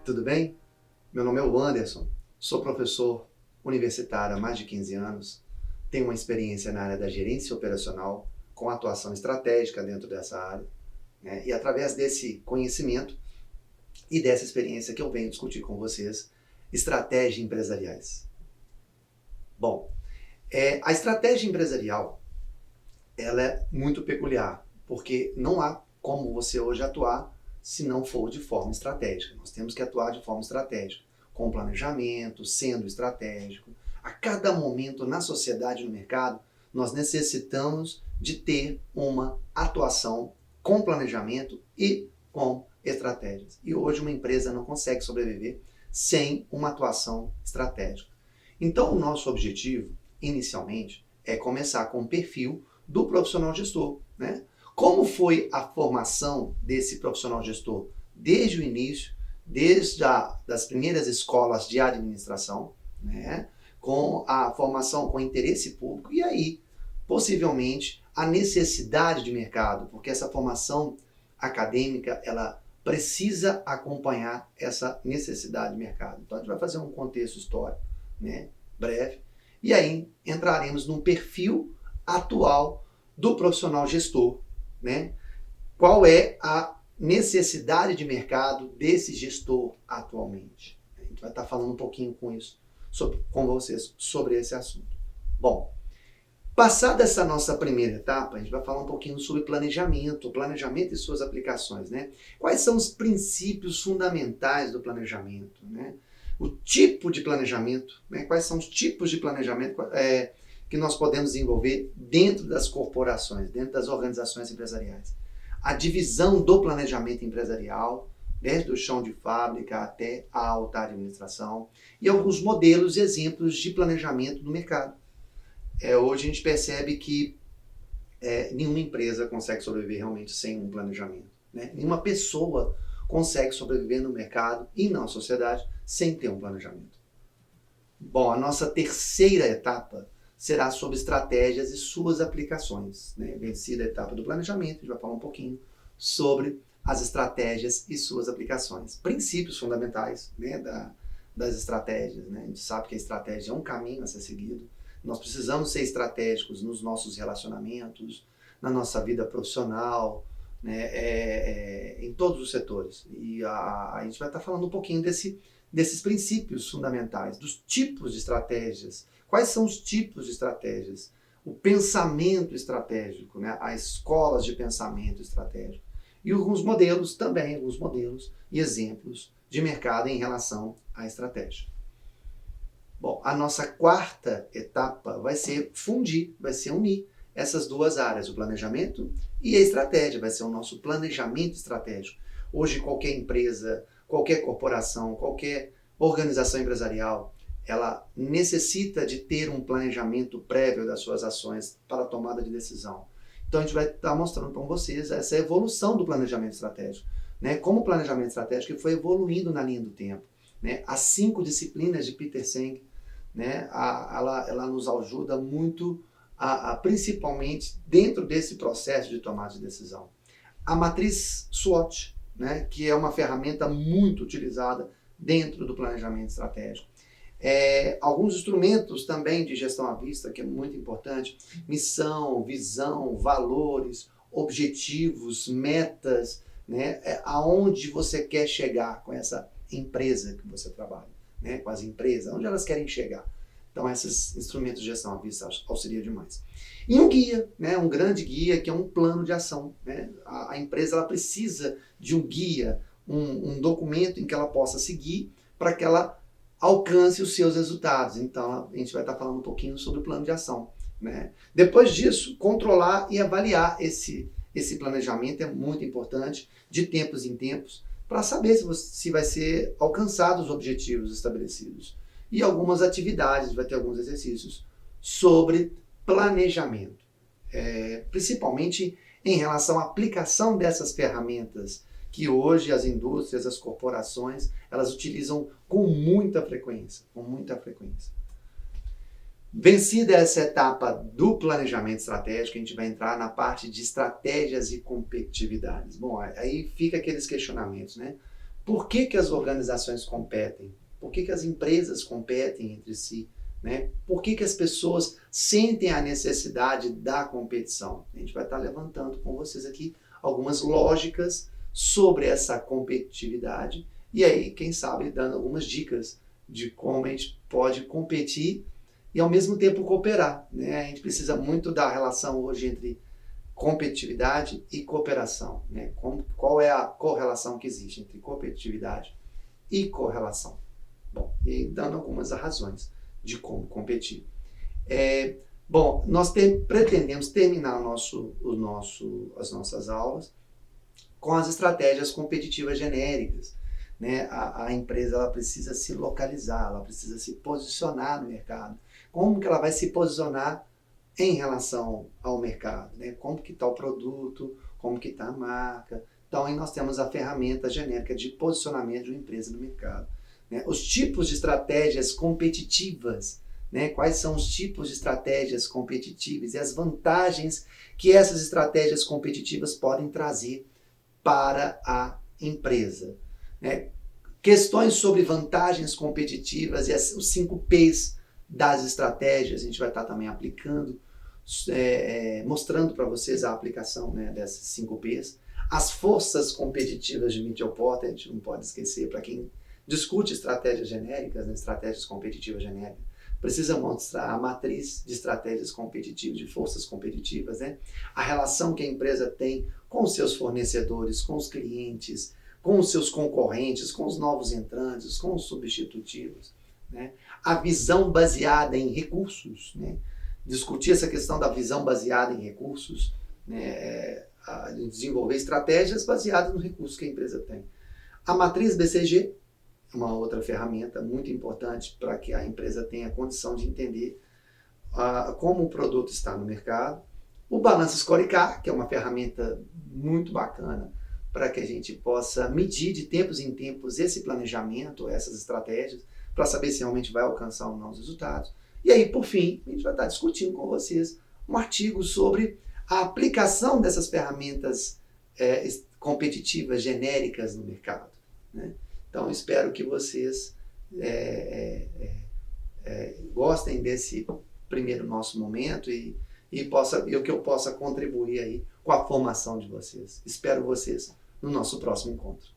tudo bem? Meu nome é Anderson, sou professor universitário há mais de 15 anos, tenho uma experiência na área da gerência operacional, com atuação estratégica dentro dessa área, né? E através desse conhecimento e dessa experiência que eu venho discutir com vocês, estratégias empresariais. Bom, a estratégia empresarial, ela é muito peculiar, porque não há como você hoje atuar se não for de forma estratégica. Nós temos que atuar de forma estratégica, com planejamento, sendo estratégico. A cada momento na sociedade e no mercado, nós necessitamos de ter uma atuação com planejamento e com estratégias. E hoje uma empresa não consegue sobreviver sem uma atuação estratégica. Então o nosso objetivo, inicialmente, é começar com o perfil do profissional gestor, né? Como foi a formação desse profissional gestor desde o início, desde das primeiras escolas de administração, né? Com a formação com interesse público e aí, possivelmente, a necessidade de mercado, porque essa formação acadêmica, ela precisa acompanhar essa necessidade de mercado. Então a gente vai fazer um contexto histórico, né? Breve, e aí entraremos num perfil atual do profissional gestor, né? Qual é a necessidade de mercado desse gestor atualmente? A gente vai estar falando um pouquinho com vocês sobre esse assunto. Bom, passada essa nossa primeira etapa, a gente vai falar um pouquinho sobre planejamento e suas aplicações, né? Quais são os princípios fundamentais do planejamento, né? O tipo de planejamento, né? Quais são os tipos de planejamento que nós podemos desenvolver dentro das corporações, dentro das organizações empresariais. A divisão do planejamento empresarial, desde o chão de fábrica até a alta administração, e alguns modelos e exemplos de planejamento no mercado. Hoje a gente percebe que nenhuma empresa consegue sobreviver realmente sem um planejamento, né? Nenhuma pessoa consegue sobreviver no mercado e na sociedade sem ter um planejamento. Bom, a nossa terceira etapa será sobre estratégias e suas aplicações, né? Vencida a etapa do planejamento, a gente vai falar um pouquinho sobre as estratégias e suas aplicações. Princípios fundamentais, né, das estratégias, né? A gente sabe que a estratégia é um caminho a ser seguido. Nós precisamos ser estratégicos nos nossos relacionamentos, na nossa vida profissional, né, em todos os setores. E a gente vai estar falando um pouquinho desses princípios fundamentais, dos tipos de estratégias. Quais são os tipos de estratégias? O pensamento estratégico, né? As escolas de pensamento estratégico. E alguns modelos e exemplos de mercado em relação à estratégia. Bom, a nossa quarta etapa vai ser unir essas duas áreas, o planejamento e a estratégia. Vai ser o nosso planejamento estratégico. Hoje qualquer empresa, qualquer corporação, qualquer organização empresarial, ela necessita de ter um planejamento prévio das suas ações para a tomada de decisão. Então a gente vai estar mostrando para vocês essa evolução do planejamento estratégico, né? Como o planejamento estratégico foi evoluindo na linha do tempo, né? As 5 disciplinas de Peter Senge, né? Ela nos ajuda muito, principalmente dentro desse processo de tomada de decisão. A matriz SWOT, né? Que é uma ferramenta muito utilizada dentro do planejamento estratégico. Alguns instrumentos também de gestão à vista, que é muito importante: missão, visão, valores, objetivos, metas, né? Aonde você quer chegar com essa empresa que você trabalha, né? Com as empresas, onde elas querem chegar. Então esses instrumentos de gestão à vista auxiliam demais. E um guia, né? Um grande guia, que é um plano de ação, né? A empresa ela precisa de um guia, um documento em que ela possa seguir para que ela alcance os seus resultados. Então a gente vai estar falando um pouquinho sobre o plano de ação, né? Depois disso, controlar e avaliar esse planejamento é muito importante, de tempos em tempos, para saber se vai ser alcançados os objetivos estabelecidos. E algumas atividades, vai ter alguns exercícios sobre planejamento, principalmente em relação à aplicação dessas ferramentas que hoje as indústrias, as corporações, elas utilizam com muita frequência. Vencida essa etapa do planejamento estratégico, a gente vai entrar na parte de estratégias e competitividades. Bom, aí fica aqueles questionamentos, né? Por que as organizações competem? Por que as empresas competem entre si? Né? Por que as pessoas sentem a necessidade da competição? A gente vai estar levantando com vocês aqui algumas lógicas sobre essa competitividade e aí, quem sabe, dando algumas dicas de como a gente pode competir e ao mesmo tempo cooperar. Né? A gente precisa muito da relação hoje entre competitividade e cooperação. Né? Qual é a correlação que existe entre competitividade e correlação? Bom, e dando algumas razões de como competir. Bom, nós pretendemos terminar as nossas aulas com as estratégias competitivas genéricas. Né? A empresa ela precisa se localizar, ela precisa se posicionar no mercado. Como que ela vai se posicionar em relação ao mercado? Né? Como que está o produto, como que está a marca. Então, aí nós temos a ferramenta genérica de posicionamento de uma empresa no mercado. Né? Os tipos de estratégias competitivas, né? Quais são os tipos de estratégias competitivas e as vantagens que essas estratégias competitivas podem trazer para a empresa. Né? Questões sobre vantagens competitivas e os 5 P's das estratégias, a gente vai estar também aplicando, mostrando para vocês a aplicação, né, dessas 5 P's. As forças competitivas de Mitchell Porter, a gente não pode esquecer, para quem discute estratégias genéricas, né, estratégias competitivas genéricas, precisa mostrar a matriz de estratégias competitivas, de forças competitivas, né? A relação que a empresa tem com os seus fornecedores, com os clientes, com os seus concorrentes, com os novos entrantes, com os substitutivos. Né? A visão baseada em recursos, né? Discutir essa questão da visão baseada em recursos, né? Desenvolver estratégias baseadas nos recursos que a empresa tem. A matriz BCG, uma outra ferramenta muito importante para que a empresa tenha condição de entender como o produto está no mercado. O Balance Scorecard, que é uma ferramenta muito bacana para que a gente possa medir de tempos em tempos esse planejamento, essas estratégias, para saber se realmente vai alcançar ou não os resultados. E aí, por fim, a gente vai estar discutindo com vocês um artigo sobre a aplicação dessas ferramentas competitivas genéricas no mercado. Né? Então, espero que vocês gostem desse primeiro nosso momento e que eu possa contribuir aí com a formação de vocês. Espero vocês no nosso próximo encontro.